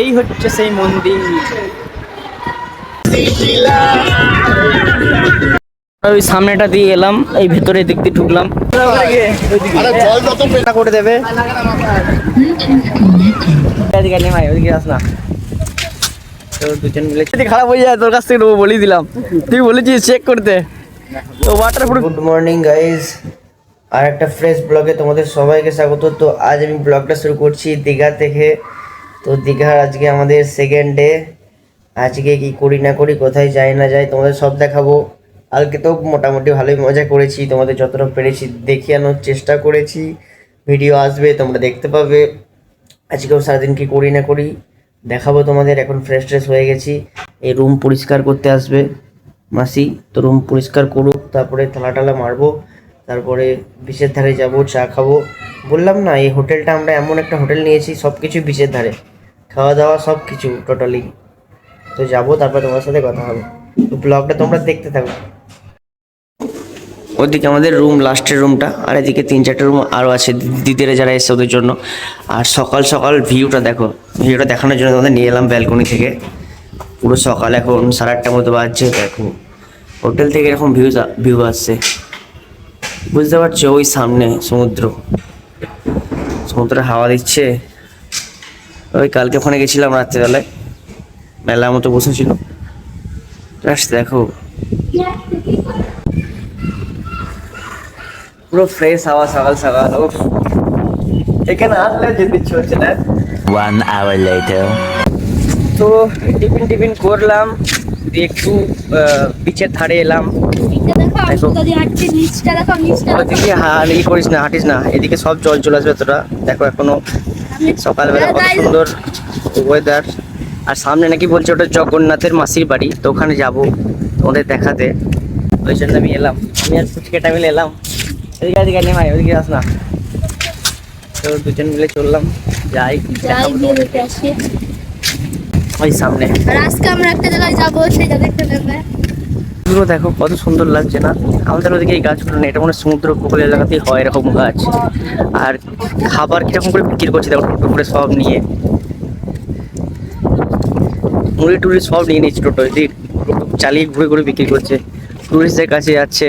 এই হচ্ছে সেই মন্দির। ওই সামনেটা দিয়ে এলাম, এই ভেতরের দিক দিয়ে ঢুকলাম। করে দেবে ভাই, ওইদিকে আস না। তো দুজন মিলে যদি খারাপ হয়ে যায় তোর কাছ থেকে নেবো বলেই দিলাম, তুই বলেছিস চেক করতে। তো ওয়াটারপ্রুফ। গুড মর্নিং গাইজ, আর একটা ফ্রেশ ব্লগে তোমাদের সবাইকে স্বাগত। তো আজ আমি ব্লগটা শুরু করছি দীঘা থেকে। তো দীঘার আজকে আমাদের সেকেন্ড ডে। আজকে কি করি না করি, কোথায় যাই না যাই, তোমাদের সব দেখাবো। কালকে তো মোটামুটি ভালোই মজা করেছি, তোমাদের যতটা পেরেছি দেখিয়ে আনোর চেষ্টা করেছি। ভিডিও আসবে, তোমরা দেখতে পাবে। আজকেও সারাদিন কি করি না করি দেখাবো তোমাদের। এখন ফ্রেশ ট্রেশ হয়ে গেছি, এই রুম পরিষ্কার করতে আসবে মাসি। তো রুম পরিষ্কার করুক, তারপরে থালা টালা মারবো, তারপরে বিচের ধারে যাব, চা খাবো। বললাম না, এই হোটেলটা আমরা এমন একটা হোটেল নিয়েছি, সব কিছু বিচের ধারে, খাওয়া দাওয়া সব কিছু টোটালি। তো যাবো, তারপরে তোমার সাথে কথা হবে। তো ব্লগটা তোমরা দেখতে থাকো। ওদিকে আমাদের রুম, লাস্টের রুমটা, আর এদিকে 3-4টে রুম আরও আছে দিদিরা যারা এসে ওদের জন্য। আর সকাল সকাল ভিউটা দেখো, ভিউটা দেখানোর জন্য তোমাদের নিয়ে এলাম ব্যালকনি থেকে। পুরো সকাল, এখন 8:30 মতো বাজছে। দেখো হোটেল থেকে এরকম ভিউ আসছে, বুঝতে পারছো? ওই সামনে সমুদ্রে হাওয়া দিচ্ছে। ওই কালকে ওখানে গেছিলাম রাত্রেবেলায়, মেলার মতো বসেছিল। দেখো পুরো ফ্রেশ হাওয়া সকাল সকাল। এখানে আসলে যেতে ইচ্ছে হচ্ছে না। 1 hour later. তো টিফিন করলাম, দিয়ে একটু বিচের ধারে এলাম। ওদিকে ই করিস না, হাঁটিস না, এদিকে সব জল চলে আসবে তোরা। দেখো এখনো সকালবেলা কত সুন্দর ওয়েদার। আর সামনে নাকি বলছে ওটা জগন্নাথের মাসির বাড়ি, তো ওখানে যাবো তোমাদের দেখাতে। ওই জন্য আমি এলাম, আমি আর ফুচকেটা মিলে এলাম। এদিকে নেই ভাই, ওইদিকে আস না। তো দুজন মিলে চললাম, যাই ওই সামনে। আজকে আমরা একটা জায়গায় যাবো, সেটা দেখতে দেবে। পুরো দেখো কত সুন্দর লাগছে না? আমাদের ওদিকে এই গাছগুলো নেই, এটা মানে সমুদ্র উপকূল এলাকাতেই হয় এরকম গাছ। আর খাবার কিরকম করে বিক্রি করছে দেখো, টোটো করে সব নিয়ে, মুড়ি টুড়ি সব নিয়ে নিচ্ছে টোটো, চালিয়ে ঘুরে ঘুরে বিক্রি করছে। টুরিস্টদের কাছে যাচ্ছে,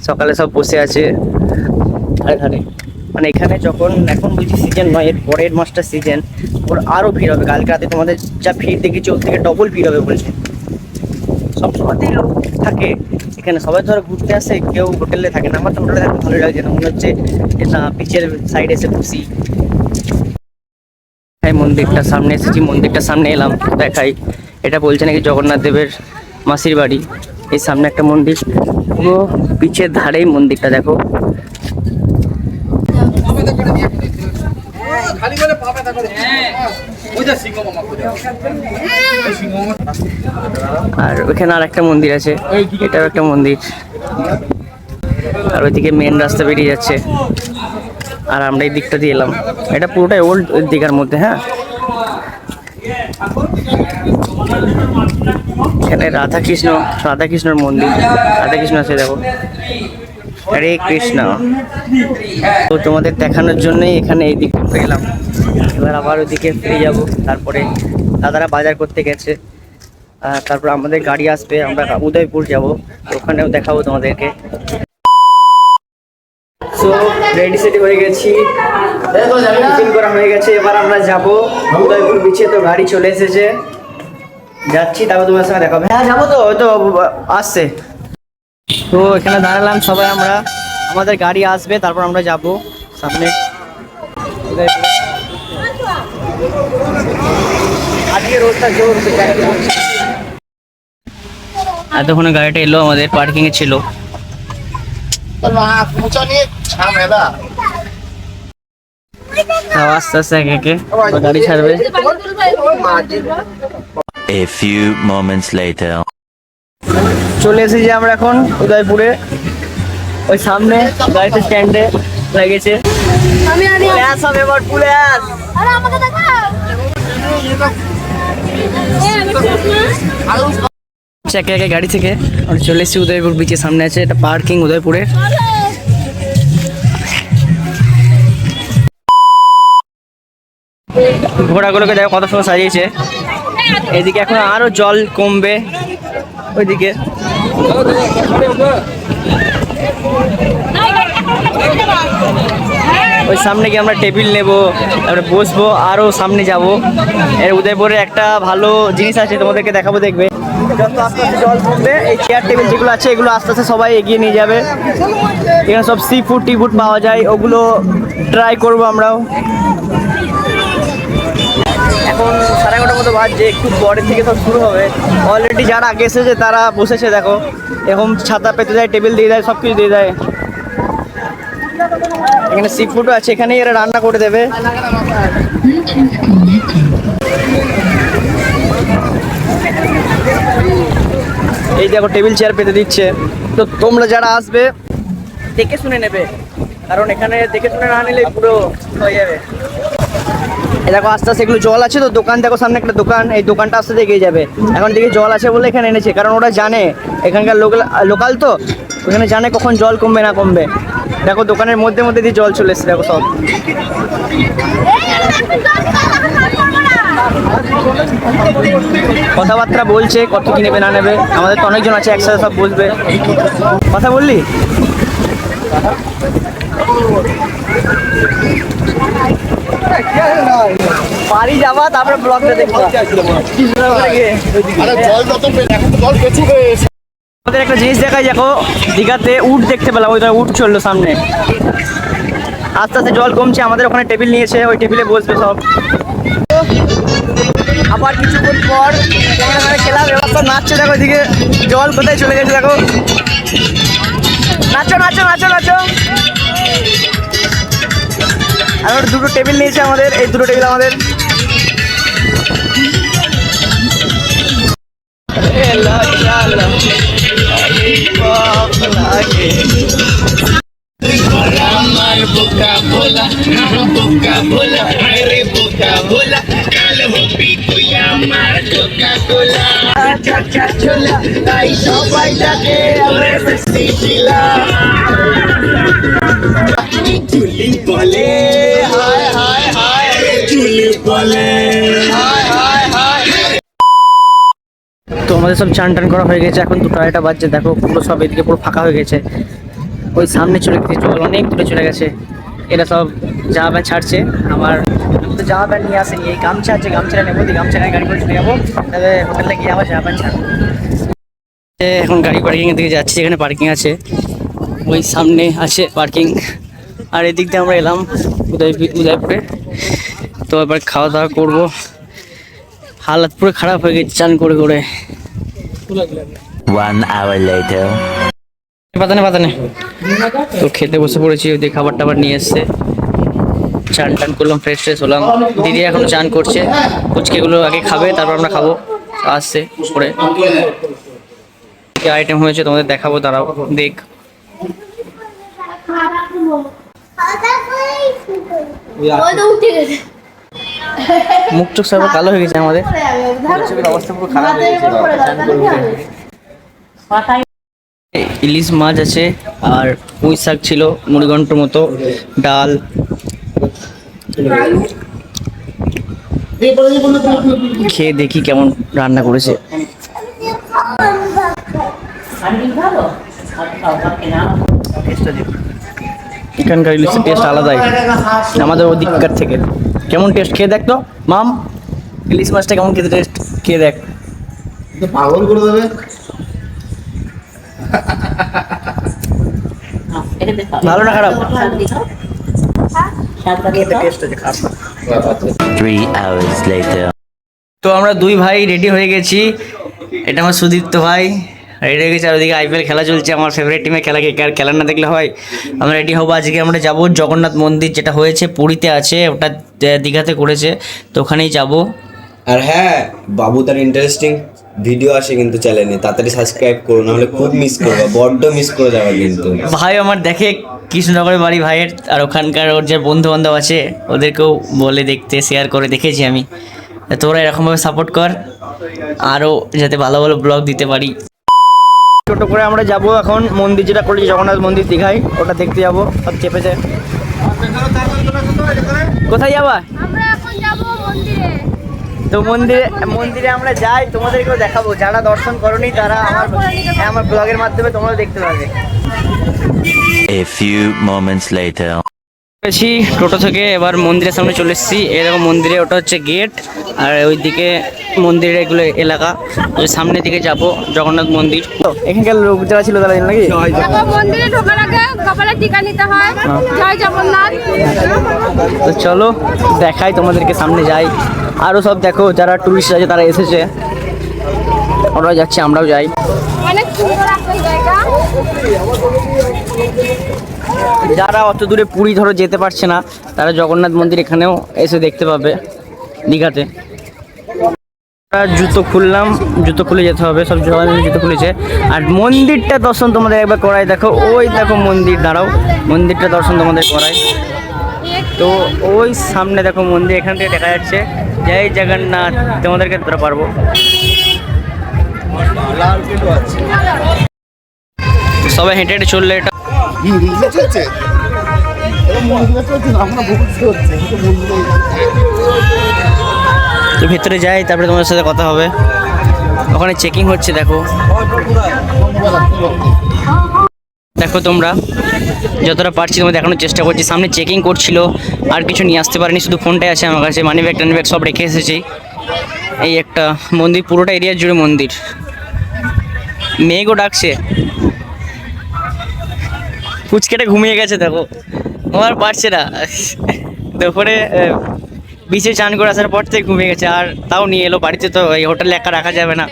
সকালে সব বসে আছে ধারে। মানে এখানে যখন, এখন বলছি সিজন নয়, এর পরের মাসটা সিজন, ওর আরও ভিড় হবে। কালকে রাতে তোমাদের যা ভিড় দেখেছি ওর থেকে ডবল ভিড় হবে বলছে। সব সময়তেই লোক থাকে এখানে, সবাই ধরো ঘুরতে আসে, কেউ হোটেলে থাকে না। আমার তো হোটেলে থাকতে ভালো লাগছে না, মনে হচ্ছে না বিচের সাইডে এসে বসি। এই মন্দিরটার সামনে এসেছি, মন্দিরটার সামনে এলাম, দেখাই। এটা বলছে নাকি জগন্নাথ দেবের মাসির বাড়ি। এই সামনে একটা মন্দির, পুরো বিচের ধারেই মন্দিরটা দেখো। আর ওখানে আর একটা মন্দির আছে, এটাও একটা মন্দির। আর ওইদিকে মেন রাস্তা বেরিয়ে যাচ্ছে, আর আমরা এই দিকটা দিয়ে এলাম। এটা পুরোটাই ওল্ড দীঘার মধ্যে। হ্যাঁ, এখানে রাধাকৃষ্ণর মন্দির, রাধাকৃষ্ণ আছে দেখো। হরে কৃষ্ণ। তো তোমাদের দেখানোর জন্যই এখানে এই দিক এলাম। এবার আবার ওইদিকে ফিরে যাব, তারপরে দাদারা বাজার করতে গেছে। তারপর আমাদের গাড়ি আসবে, আমরা উদয়পুর যাব, ওখানেও দেখাবো তোমাদেরকে। সো রেডি সেডি হয়ে গেছি, টিফিন করা হয়ে গেছে। এবার আমরা যাব উদয়পুর বিচে। তো গাড়ি চলে এসেছে, যাচ্ছি, তারপর তোমার সঙ্গে দেখাবো। হ্যাঁ যাবো, তো তো আসছে। তো এখানে দাঁড়ালাম সবাই আমরা, আমাদের গাড়ি আসবে, তারপর আমরা যাব সামনে আজকে রোডটা জোর। এতক্ষণে গাড়িটা এলো, আমাদের পার্কিং এ ছিল। আস্তে আস্তে একে গাড়ি ছাড়বে। A few moments later. চলে এসেছি আমরা এখন উদয়পুরে, ওই সামনে গাড়িটা স্ট্যান্ডে লেগেছে। একে একে গাড়ি থেকে আমরা চলে এসেছি উদয়পুর বিচের সামনে আছে, এটা পার্কিং উদয়পুরের। ঘোড়াগুলোকে দেখো কত সময় সাজিয়েছে। এদিকে এখন আরো জল কমবে ওইদিকে। ওই সামনে গিয়ে আমরা টেবিল নেব, তারপরে বসবো, আরো সামনে যাব। এর উদয়পুরে একটা ভালো জিনিস আছে, তোমাদেরকে দেখাবো, দেখবে। যত আস্তে আস্তে জল কমবে এই চেয়ার টেবিল যেগুলো আছে এগুলো আস্তে আস্তে সবাই এগিয়ে নিয়ে যাবে। এখানে সব সি ফুড টি ফুড পাওয়া যায়, ওগুলো ট্রাই করবো আমরাও। এখন 11:30 মতো বাজছে, একটু পরের থেকে সব শুরু হবে। অলরেডি যারা আগে এসেছে তারা বসেছে, দেখো এখন ছাতা পেতে দেয়, টেবিল দিয়ে দেয়, সব কিছু দিয়ে দেয়। এখানে সি ফুডও আছে, এখানেই এরা রান্না করে দেবে। এই দেখো টেবিল চেয়ার পেতে দিচ্ছে। তো তোমরা যারা আসবে দেখে শুনে নেবে, কারণ এখানে দেখে শুনে না নিলে পুরো হয়ে যাবে। এই দেখো আস্তে আস্তে এগুলো জল আছে, তো দোকান দেখো সামনে একটা দোকান, এই দোকানটা আস্তে এগিয়ে যাবে। এখন দেখি জল আছে বলে এখানে এনেছে, কারণ ওরা জানে এখানকার লোকাল তো, ওখানে জানে কখন জল কমবে না কমবে। দেখো দোকানের মধ্যে মধ্যে দিয়ে জল চলে এসছে, দেখো সব। কথাবার্তা বলছে কত কি নেবে না নেবে, আমাদের তো অনেকজন আছে একসাথে সব বসবে। কথা বললি বাড়ি যাবা, তারপরে ব্লগটা দেখবো। আমাদের একটা জিনিস দেখাই, দেখো দীঘাতে উট দেখতে পেলাম, ওই উট চললো সামনে। আস্তে আস্তে জল কমছে, আমাদের ওখানে টেবিল নিয়েছে, ওই টেবিলে বসবে সব। আবার কিছুক্ষণ পর খেলার ব্যবস্থা, নাচছে দেখো এদিকে, জল কোথায় চলে গেছে দেখো। নাচো নাচো নাচো নাচো। আর ওর দুটো টেবিল নিয়েছে আমাদের, এই দুটো টেবিল আমাদের। তো আমাদের সব চান টান করা হয়ে গেছে, এখন 2:30 বাজছে। দেখো পুরো সব এদিকে পুরো ফাঁকা হয়ে গেছে, ওই সামনে চলে গেছে জল, অনেক দূরে চলে গেছে। এরা সব জামা প্যান্ট ছাড়ছে, আমার তো জামা প্যান্ট নিয়ে আসেনি, এই গামছা আছে, গামছাটা নেবো, গামছা নিয়ে গাড়ি করে চলে যাবো, তবে হোটেলে গিয়ে আবার জামা প্যান্ট ছাড়বো। এখন গাড়ি পার্কিংয়ের দিকে যাচ্ছি, যেখানে পার্কিং আছে ওই সামনে আছে পার্কিং। আর এদিক দিয়ে আমরা এলাম উদয়পুরে। তো এবার খাওয়া দাওয়া করবো, হালাত পুরো খারাপ হয়ে গেছে চান করে করে। 1 hour later. পাতানে তো খেতে বসে পড়েছি, ওই খাবার টাবার নিয়ে এসছে। চান টান করলাম, ফ্রেশ ফ্রেশ হলাম। দিদি এখন চান করছে, ফুচকেগুলো আগে খাবে, তারপর আমরা খাবো। আসছে পরে কি আইটেম হয়েছে তোমাদের দেখাবো, দাঁড়াও দেখ। মুখ চোখ সব কালো হয়ে গেছে আমাদের, অবস্থা পুরো খারাপ হয়ে গেছে। ইলিশ মাছ আছে, আর পুঁই শাক ছিল মুড়িঘণ্টর মতো, ডাল। খেয়ে দেখি কেমন রান্না করেছে। এখানকার ইলিশের টেস্ট আলাদাই আমাদের ওদিককার থেকে। কেমন টেস্ট খেয়ে দেখ তো মাম, ইলিশ মাছটা কেমন খেতে, টেস্ট খেয়ে দেখ। পাগল করে দেবে। ভালো না খারাপ? 3 hours later. তো আমরা দুই ভাই রেডি হয়ে গেছি, এটা আমার সুদীপ্ত ভাই রেডি হয়ে গেছে। আর ওদিকে IPL খেলা চলছে, আমার ফেভারিট টিমের খেলা, আর খেলা না দেখলে হয়। আমরা রেডি হবো, আজকে আমরা যাব জগন্নাথ মন্দির, যেটা হয়েছে পুরীতে আছে, ওটা দীঘাতে করেছে, তো ওখানেই যাব। আর হ্যাঁ বাবু, তার ইন্টারেস্টিং ভিডিও আসে কিন্তু চ্যানেলে, তাড়াতাড়ি সাবস্ক্রাইব করো, নাহলে খুব মিস করবে, বড্ড মিস করে যাবে কিন্তু। ভাই আমার দেখে কৃষ্ণনগরের বাড়ি ভাইয়ের, আর ওখানকার ওর যে বন্ধু বান্ধব আছে ওদেরকেও বলে দেখতে, শেয়ার করে দেখেছি আমি। তোরা এরকমভাবে সাপোর্ট কর, আরও যাতে ভালো ভালো ব্লগ দিতে পারি। ছোটো করে আমরা যাব এখন মন্দির, যেটা করেছি জগন্নাথ মন্দির দীঘায়, ওটা দেখতে যাবো। সব চেপেছে। কোথায় যাবা? আমরা এখন যাবো তো মন্দিরে আমরা যাই, তোমাদেরকেও দেখাবো। যারা দর্শন করনি তারা আমার ব্লগের মাধ্যমে তোমরা দেখতে পাবে। A few moments later. এসেছি টোটো থেকে, এবার মন্দিরের সামনে চলে এসেছি। এরকম মন্দিরে ওটা হচ্ছে গেট, আর ওইদিকে মন্দিরের এগুলো এলাকা। ওই সামনের দিকে যাব জগন্নাথ মন্দির। এখানকার লোক যারা ছিল তারা নাকি মন্দিরে ঢোকার আগে কপালে টিকা নিতে হয়। জয় জগন্নাথ। তো চলো দেখাই তোমাদেরকে, সামনে যাই। আরও সব দেখো যারা টুরিস্ট আছে তারা এসেছে, ওরাও যাচ্ছে, আমরাও যাই। অনেক সুন্দর একটা জায়গা। যারা অত দূরে পুরী ধরো যেতে পারছে না তারা জগন্নাথ মন্দির এখানেও এসে দেখতে পাবে দীঘাতে। জুতো খুললাম, জুতো খুলে যেতে হবে, সব জুতো খুলেছে। আর মন্দিরটা দর্শন তোমাদের একবার করাই, দেখো ওই দেখো মন্দির, দাঁড়াও মন্দিরটা দর্শন তোমাদের করাই। তো ওই সামনে দেখো মন্দির, এখান থেকে দেখা যাচ্ছে জয় জগন্নাথ, তোমাদেরকে ধরে পারবো। সবাই হেঁটে হেঁটে চললে এটা তো ভেতরে যাই, তারপরে তোমাদের সাথে কথা হবে। ওখানে চেকিং হচ্ছে, দেখো দেখো তোমরা যতটা পারছি তোমাদের দেখানোর চেষ্টা করছি। সামনে চেকিং করছিল, আর কিছু নিয়ে আসতে পারিনি, শুধু ফোনটাই আছে আমার কাছে। মানি ব্যাগ টানি ব্যাগ সব রেখে এসেছি। এই একটা মন্দির, পুরোটা এরিয়া জুড়ে মন্দির। মেঘও ডাকছে, ফুচকেটা ঘুমিয়ে গেছে, দেখো আমার পারছে না। দুপুরে বিচে চান করে আসার পর থেকে ঘুমিয়ে গেছে, আর তাও নিয়ে এলো বাড়িতে। তো এই হোটেলে একা রাখা যাবে না।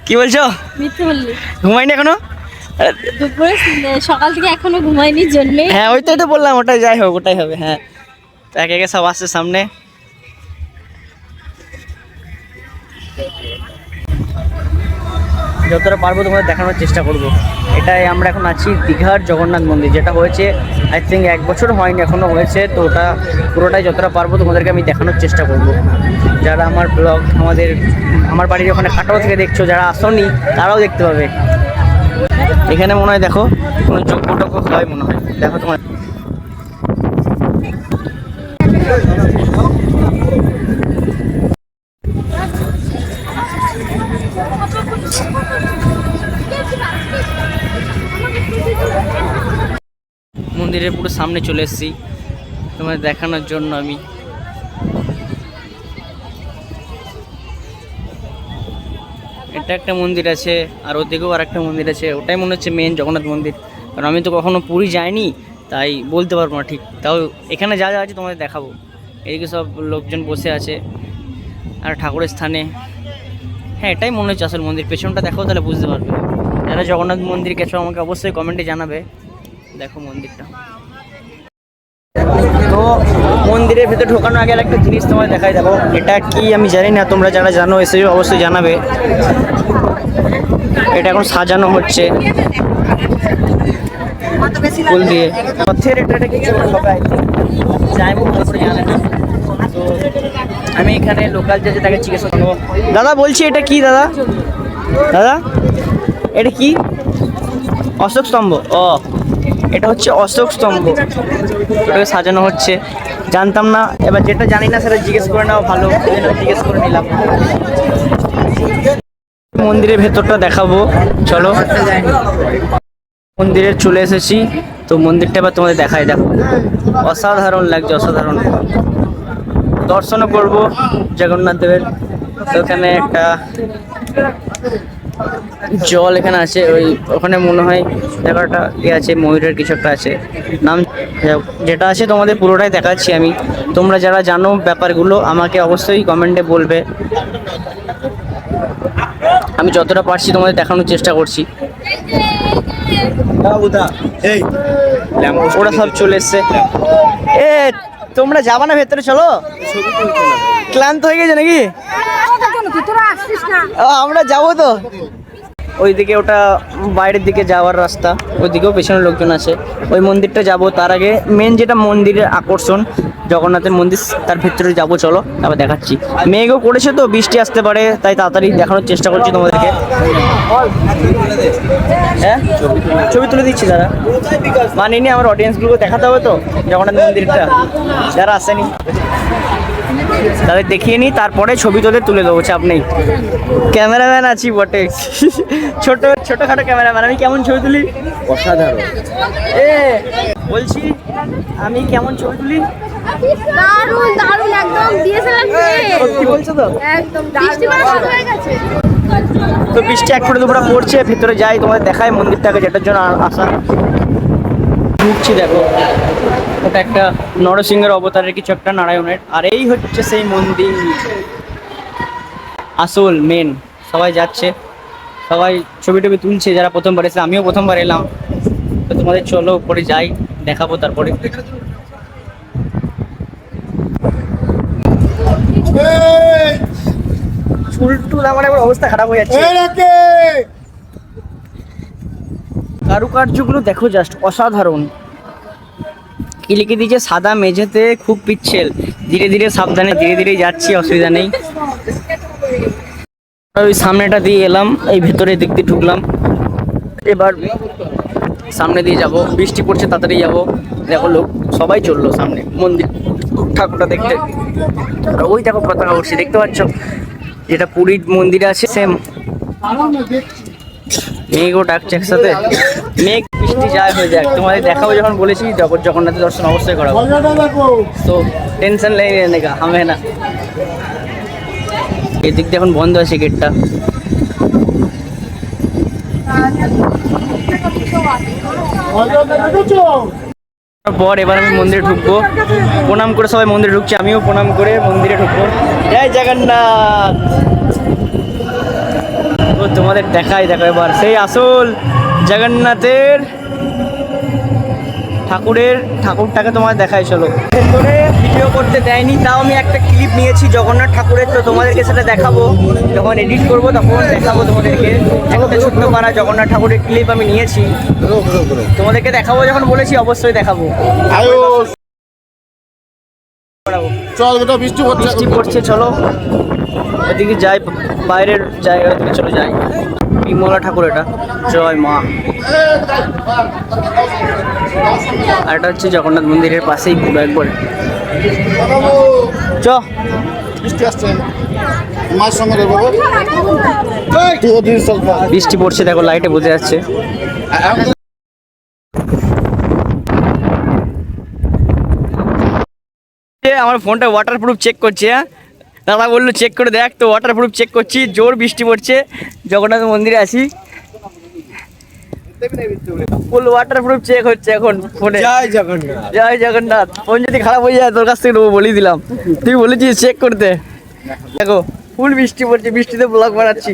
কি বলছো? মিথ্যে বললি? ঘুমাইনি এখনো? দুপুরে সকাল থেকে এখনো ঘুমাইনি জন্যে। হ্যাঁ ওইটাই তো বললাম, ওটাই যাই হোক, ওটাই হবে। হ্যাঁ তো একে একে সব আসছে সামনে। যতটা পারবো তোমাদের দেখানোর চেষ্টা করবো। এটাই আমরা এখন আছি দীঘার জগন্নাথ মন্দির, যেটা হয়েছে আই থিঙ্ক 1 বছর হয়নি, এখনও হয়েছে। তো ওটা পুরোটাই যতটা পারবো তোমাদেরকে আমি দেখানোর চেষ্টা করব। যারা আমার ব্লগ আমার বাড়ির ওখানে কাটাও থেকে দেখছো, যারা আসনি তারাও দেখতে পাবে। এখানে মনে হয় দেখো কোনো যোগ্য হয় মনে হয়, দেখো তোমার। মন্দিরের পুরো সামনে চলে এসেছি তোমাদের দেখানোর জন্য আমি। এটা একটা মন্দির আছে, আর ওদিকেও আর একটা মন্দির আছে। ওটাই মনে হচ্ছে মেন জগন্নাথ মন্দির, কারণ আমি তো কখনো পুরী যাইনি, তাই বলতে পারবো না ঠিক। তাও এখানে যা যা আছে তোমাদের দেখাবো। এদিকে সব লোকজন বসে আছে, আর ঠাকুরের স্থানে। হ্যাঁ এটাই মনে হচ্ছে আসল মন্দির। পেছনটা দেখো তাহলে বুঝতে পারবে। যারা জগন্নাথ মন্দির গেছো আমাকে অবশ্যই কমেন্টে জানাবে। দেখো মন্দিরটা। তো মন্দিরের ভেতরে ঢোকানোর আগে একটা জিনিস তোমায় দেখাই, দেখো এটা কি আমি জানি না, তোমরা যারা জানো এসে অবশ্যই জানাবে। এটা এখন সাজানো হচ্ছে ফুল দিয়ে। পথের এটা কিছু হবে, যাইবো তারপরে জানে না। তো আমি এখানে লোকাল যে তাকে জিজ্ঞেস করবো, দাদা বলছি এটা কি দাদা? দাদা এটা কি? অশোক স্তম্ভ। ও এটা হচ্ছে অশোক স্তম্ভ, ওটাকে সাজানো হচ্ছে। জানতাম না, এবার যেটা জানি না সেটা জিজ্ঞেস করে নেওয়া ভালো, জিজ্ঞেস করে নিলাম। মন্দিরের ভেতরটা দেখাবো, চলো। মন্দিরে চলে এসেছি, তো মন্দিরটা এবার তোমাদের দেখাই। দেখো অসাধারণ লাগছে, অসাধারণ। দর্শনও করবো জগন্নাথ দেবের। তো এখানে একটা জল এখানে আছে, ওখানে মনে হয় ব্যাপারটা আছে, ময়ূরের কিছু একটা আছে নাম। যেটা আছে তোমাদের পুরোটাই দেখাচ্ছি আমি। তোমরা যারা জানো ব্যাপারগুলো আমাকে অবশ্যই কমেন্টে বলবে। আমি যতটা পারছি তোমাদের দেখানোর চেষ্টা করছি। ওরা সব চলে এসছে। এ তোমরা যাবা না ভেতরে? চলো, ক্লান্ত হয়ে গেছে নাকি? আমরা যাবো তো। ওইদিকে ওটা বাইরের দিকে যাওয়ার রাস্তা, ওইদিকেও পেছনে লোকজন আছে। ওই মন্দিরটা যাব, তার আগে মেন যেটা মন্দিরের আকর্ষণ জগন্নাথের মন্দির, তার ভিতরে যাব। চলো তারপর দেখাচ্ছি। মেঘও করেছে তো, বৃষ্টি আসতে পারে, তাই তাড়াতাড়ি দেখানোর চেষ্টা করছি তোমাদেরকে। হ্যাঁ ছবি তুলে দিচ্ছি দাদা, মানিনি আমার অডিয়েন্সগুলোকে দেখাতে হবে তো জগন্নাথ মন্দিরটা, যারা আসেনি। তাদের দেখিয়ে নিই, তারপরে ছবি তুলে দেবো, চাপ নেই। ক্যামেরাম্যান আছি বটে, ছোটখাটো ক্যামেরাম্যান। আমি কেমন ছবি তুলি? অসাধারণ। এ বলছি আমি কেমন ছবি তুলি? দারুণ দারুণ একদম ডিএসএলআর সত্যি বলছো তো? একদম বৃষ্টি পড়া শুরু হয়ে গেছে। তো বৃষ্টি এক ফোঁটা দুপুরা পড়ছে, ভেতরে যাই, তোমাদের দেখায় মন্দিরটাকে, যেটার জন্য আসা। ঢুকছি, দেখো ওটা একটা নরসিংহের অবতারের কিছু একটা, নারায়ণের। আর এই হচ্ছে সেই মন্দির, আসল মেন। সবাই যাচ্ছে, সবাই ছবি টবি তুলছে যারা প্রথমবার এসে। আমিও প্রথমবার এলাম, তো তোমাদের চলো উপরে যাই, দেখাবো তারপরে। চুল আমার এবার অবস্থা খারাপ হয়ে যাচ্ছে। কারুকার্যগুলো দেখো, জাস্ট অসাধারণ। কি লিখে দিয়েছে, সাদা মেঝেতে খুব পিচ্ছিল, ধীরে ধীরে সাবধানে, ধীরে ধীরে যাচ্ছি, অসুবিধা নেই। ওই সামনেটা দিয়ে এলাম, এই ভেতরের দিক দিয়ে ঢুকলাম। এবার সামনে দিয়ে যাব, বৃষ্টি পড়ছে, তাড়াতাড়ি যাব। দেখো লোক সবাই চললো সামনে মন্দির ঠাকুরটা দেখতে। আর ওই দেখো পতাকা উঠছে, দেখতে পাচ্ছ, যেটা পুরীর মন্দিরে আছে সেম। মেঘও ডাকছে একসাথে, মেঘ বৃষ্টি যায় হয়ে যাক, তোমাদের দেখাবো যখন বলেছি। জগন্নাথের দর্শন অবশ্যই করাবো, তো টেনশন নেই গা, হামে না। এদিক দিয়ে এখন বন্ধ আছে গেটটা। পর এবার আমি মন্দিরে ঢুকবো, প্রণাম করে সবাই মন্দিরে ঢুকছে, আমিও প্রণাম করে মন্দিরে ঢুকবো। জয় জগন্নাথ। তো তোমাদের দেখাই, দেখো এবার সেই আসল জগন্নাথের ঠাকুরটাকে তোমাদের দেখাই, চলো। ভেতরে ভিডিও করতে দেয়নি, তাও আমি একটা ক্লিপ নিয়েছি জগন্নাথ ঠাকুরের, তো তোমাদেরকে সেটা দেখাবো যখন এডিট করবো, তখন দেখাবো তোমাদেরকে। একটা ছোট্ট পাড়া জগন্নাথ ঠাকুরের ক্লিপ আমি নিয়েছি, তোমাদেরকে দেখাবো যখন বলেছি, অবশ্যই দেখাবো। বৃষ্টি পড়ছে, চলো ওদিকে যাই, বাইরের জায়গা থেকে চলে যাই। বিমলা ঠাকুর এটা, জয় মা। আর এটা হচ্ছে জগন্নাথ মন্দিরের পাশেই পুরো একবার। চ বৃষ্টি পড়ছে, দেখো লাইটে বোঝা যাচ্ছে। আমার ফোনটা ওয়াটারপ্রুফ চেক করছে, হ্যাঁ দাদা বললো চেক করে দেখ, তো ওয়াটারপ্রুফ চেক করছি। জোর বৃষ্টি পড়ছে, জগন্নাথ মন্দিরে আছি, ফুল ওয়াটারপ্রুফ চেক হচ্ছে এখন ফোনে। জয় জগন্নাথ, জয় জগন্নাথ। ফোন যদি খারাপ হয়ে যায় তোর কাছ থেকে নেবো, বলেই দিলাম, তুই বলেছিস চেক করতে। দেখো ফুল বৃষ্টি পড়ছে, বৃষ্টিতে ব্লগ বানাচ্ছি।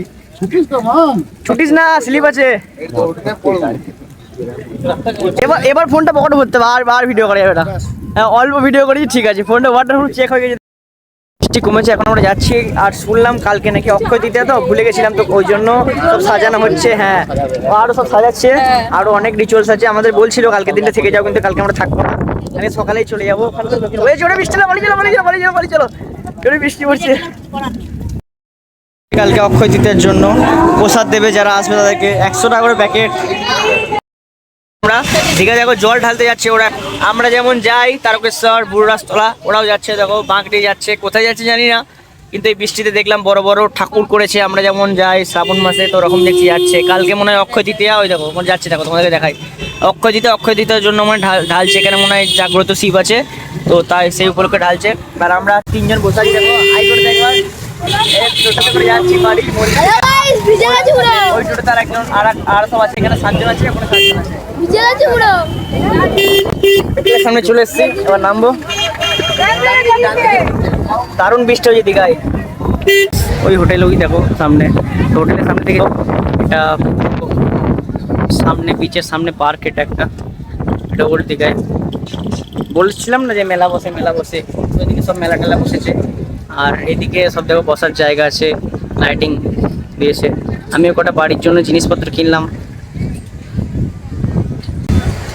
ছুটিস না, স্লিপ আছে। এবার ফোনটা পকেটে ভরতে হবে, আর ভিডিও করা যাবে না। হ্যাঁ অল্প ভিডিও করেছি, ঠিক আছে। ফোনটা ওয়াটারপ্রুফ চেক হয়ে গেছে, বৃষ্টি কমেছে, এখন আমরা যাচ্ছি। আর শুনলাম কালকে নাকি অক্ষয় তৃতীয়া, তো ভুলে গেছিলাম, তো ওই জন্য সব সাজানো হচ্ছে। হ্যাঁ আরও সব সাজাচ্ছে, আরও অনেক রিচুয়ালস আছে। আমাদের বলছিল কালকে দিনটা থেকে যাও, কিন্তু কালকে আমরা থাকবো না, আমি সকালেই চলে যাবো। জোরে বৃষ্টি, জোরে বৃষ্টি পড়ছে। কালকে অক্ষয় তৃতীয়ার জন্য প্রসাদ দেবে, যারা আসবে তাদেরকে 100 টাকা করে প্যাকেট। আমরা দীঘা দেখো জল ঢালতে যাচ্ছে ওরা, আমরা যেমন যাই তারকেশ্বর, বুড়াস্তলা, ওরাও যাচ্ছে। দেখো বাঁকড়ি যাচ্ছে, কোথায় যাচ্ছে জানি না, কিন্তু এই বৃষ্টিতে দেখলাম বড় বড় ঠাকুর করেছে। আমরা যেমন যাই শ্রাবণ মাসে, তো ওরকম দেখছি যাচ্ছে। কালকে মনে হয় অক্ষয় তৃতীয়া, ওই দেখো যাচ্ছে, দেখো তোমাদেরকে দেখাই। অক্ষয় তৃতীয়ার জন্য মনে হয় ঢালছে, এখানে মনে হয় জাগ্রত শিব আছে, তো তাই সেই উপলক্ষে ঢালছে। আর আমরা 3 জন বসে আছি, দেখো হাই করে দেখবার যাচ্ছি বাড়ি। ওই টোটো তার একজন, আর সব আছে, এখানে 7 জন আছে, এখানে 7 জন আছে। সামনে চলে এসছি, এবার নামবো। দারুণ বৃষ্টি হয়েছে দীঘায়। ওই হোটেল, ওই দেখো সামনে, তো হোটেলের সামনে থেকে এটা সামনে বিচের সামনে পার্ক, এটা একটা, এটা ওল্ড দীঘায়। বলছিলাম না যে মেলা বসে, ওইদিকে সব মেলা টেলা বসেছে। আর এদিকে সব দেখো বসার জায়গা আছে, লাইটিং দিয়েছে। আমিও কটা বাড়ির জন্য জিনিসপত্র কিনলাম,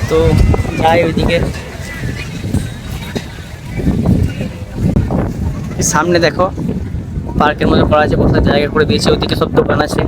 তো যাই ওইদিকে। সামনে দেখো পার্কের মধ্যে করা আছে, বসার জায়গা করে দিয়েছে, ওইদিকে সব দোকান আছে।